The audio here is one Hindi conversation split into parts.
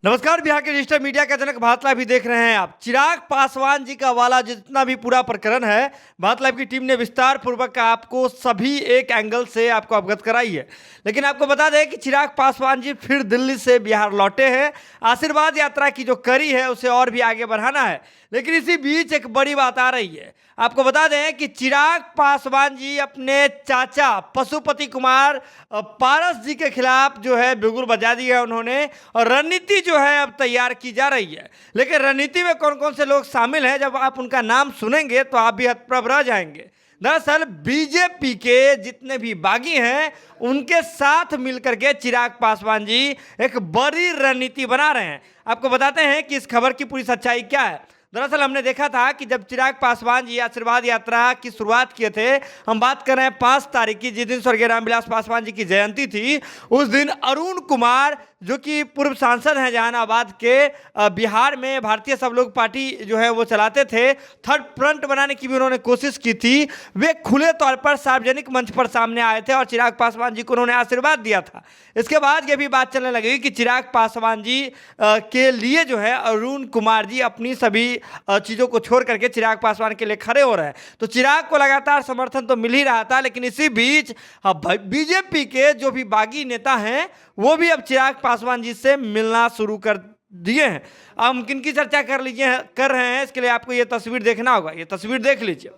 नमस्कार। बिहार के डिजिटल मीडिया का जनक भारत लाइव भी देख रहे हैं आप। चिराग पासवान जी का वाला जितना भी पूरा प्रकरण है, भारत लाइव की टीम ने विस्तार पूर्वक आपको सभी एक एंगल से आपको अवगत कराई है। लेकिन आपको बता दें कि चिराग पासवान जी फिर दिल्ली से बिहार लौटे हैं। आशीर्वाद यात्रा की जो कड़ी है उसे और भी आगे बढ़ाना है। लेकिन इसी बीच एक बड़ी बात आ रही है। आपको बता दें कि चिराग पासवान जी अपने चाचा पशुपति कुमार पारस जी के खिलाफ जो है बिगुल बजा दी है उन्होंने, और रणनीति जो है अब तैयार की जा रही है। लेकिन रणनीति में कौन कौन से लोग शामिल हैं, जब आप उनका नाम सुनेंगे तो आप भी हतप्रभ रह जाएंगे। दरअसल बीजेपी के जितने भी बागी हैं उनके साथ मिलकर के चिराग पासवान जी एक बड़ी रणनीति बना रहे हैं। आपको बताते हैं कि इस खबर की पूरी सच्चाई क्या है। दरअसल हमने देखा था कि जब चिराग पासवान जी आशीर्वाद यात्रा की शुरुआत किए थे, हम बात कर रहे हैं 5 तारीख की, जिस दिन स्वर्गीय रामविलास पासवान जी की जयंती थी, उस दिन अरुण कुमार जो कि पूर्व सांसद हैं जहानाबाद के, बिहार में भारतीय सब लोग पार्टी जो है वो चलाते थे, थर्ड फ्रंट बनाने की भी उन्होंने कोशिश की थी। वे खुले तौर पर सार्वजनिक मंच पर सामने आए थे और चिराग पासवान जी को उन्होंने आशीर्वाद दिया था। इसके बाद ये भी बात चलने लगी कि चिराग पासवान जी के लिए जो है अरुण कुमार जी अपनी सभी चीज़ों को छोड़ करके चिराग पासवान के लिए खड़े हो रहे हैं। तो चिराग को लगातार समर्थन तो मिल ही रहा था, लेकिन इसी बीच बीजेपी के जो भी बागी नेता हैं वो भी अब चिराग पासवान जी से मिलना शुरू कर दिए हैं। अब हम किन की चर्चा कर रहे हैं, इसके लिए आपको ये तस्वीर देखना होगा। ये तस्वीर देख लीजिए।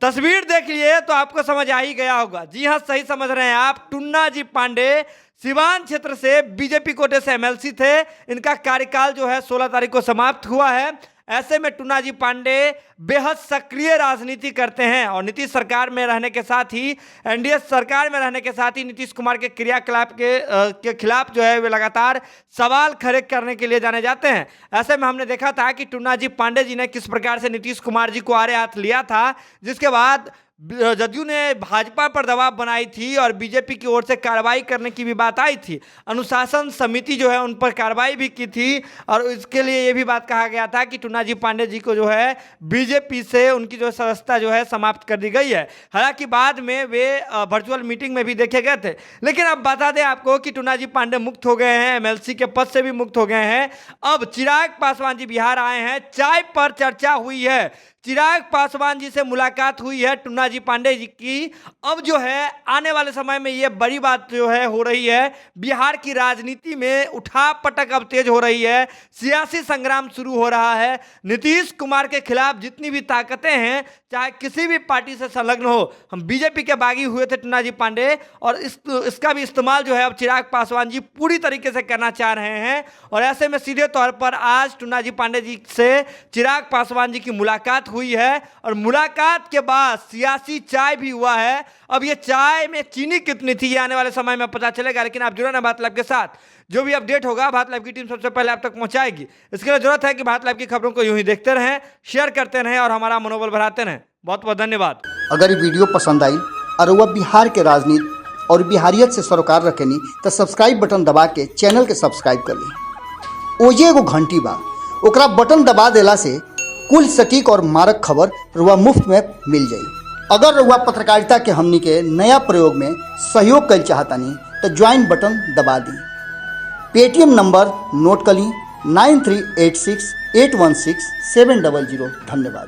तस्वीर देख लिए तो आपको समझ आ ही गया होगा। जी हाँ, सही समझ रहे हैं आप। टुन्ना जी पांडे सिवान क्षेत्र से बीजेपी कोटे से एमएलसी थे। इनका कार्यकाल जो है 16 तारीख को समाप्त हुआ है। ऐसे में टुन्ना जी पांडे बेहद सक्रिय राजनीति करते हैं और नीतीश सरकार में रहने के साथ ही, एनडीए सरकार में रहने के साथ ही नीतीश कुमार के क्रियाकलाप के खिलाफ जो है वे लगातार सवाल खड़े करने के लिए जाने जाते हैं। ऐसे में हमने देखा था कि टुन्ना जी पांडे जी ने किस प्रकार से नीतीश कुमार जी को आड़े हाथ लिया था, जिसके बाद जदयू ने भाजपा पर दबाव बनाई थी और बीजेपी की ओर से कार्रवाई करने की भी बात आई थी। अनुशासन समिति जो है उन पर कार्रवाई भी की थी और इसके लिए ये भी बात कहा गया था कि टुन्ना जी पांडे जी को जो है बीजेपी से उनकी जो सदस्यता जो है समाप्त कर दी गई है। हालांकि बाद में वे वर्चुअल मीटिंग में भी देखे गए थे। लेकिन अब बता दें आपको कि टुन्ना जी पांडे मुक्त हो गए हैं, एमएलसी के पद से भी मुक्त हो गए हैं। अब चिराग पासवान जी बिहार आए हैं। चाय पर चर्चा हुई है, चिराग पासवान जी से मुलाकात हुई है टुन्ना जी पांडे जी की। अब जो है आने वाले समय में ये बड़ी बात जो है हो रही है, बिहार की राजनीति में उठा पटक अब तेज हो रही है, सियासी संग्राम शुरू हो रहा है। नीतीश कुमार के खिलाफ जितनी भी ताकतें हैं, चाहे किसी भी पार्टी से संलग्न हो, हम बीजेपी के बागी हुए थे टुन्ना जी पांडे, और इसका भी इस्तेमाल जो है अब चिराग पासवान जी पूरी तरीके से करना चाह रहे हैं। और ऐसे में सीधे तौर पर आज टुन्ना जी पांडे जी से चिराग पासवान जी की मुलाकात हुई है और मुलाकात के बाद सियासी चाय भी हुआ है। अब ये चाय में चीनी कितनी थी ये आने वाले समय में पता चलेगा। लेकिन आप जुड़े ना भारत लाइव के साथ, जो भी अपडेट होगा भारत लाइव की टीम सबसे पहले आप तक पहुंचाएगी। इसके लिए जरूरत है कि भारत लाइव की खबरों को यूं ही देखते रहें, शेयर करते रहें और हमारा मनोबल बढ़ाते रहें। बहुत बहुत धन्यवाद। अगर ये वीडियो पसंद आई और वह बिहार के राजनीति और बिहारियत से सरोकार रखेनी तो सब्सक्राइब बटन दबा के चैनल के सब्सक्राइब कर ली। ओजे एगो घंटी बा, ओकरा बटन दबा देला से कुल सटीक और मारक खबर रुआ मुफ्त में मिल जाई। अगर रुआ पत्रकारिता के हमनी के नया प्रयोग में सहयोग कर चाहतानी तो ज्वाइन बटन दबा दी। पेटीएम नंबर नोट कर ली 9386816700। धन्यवाद।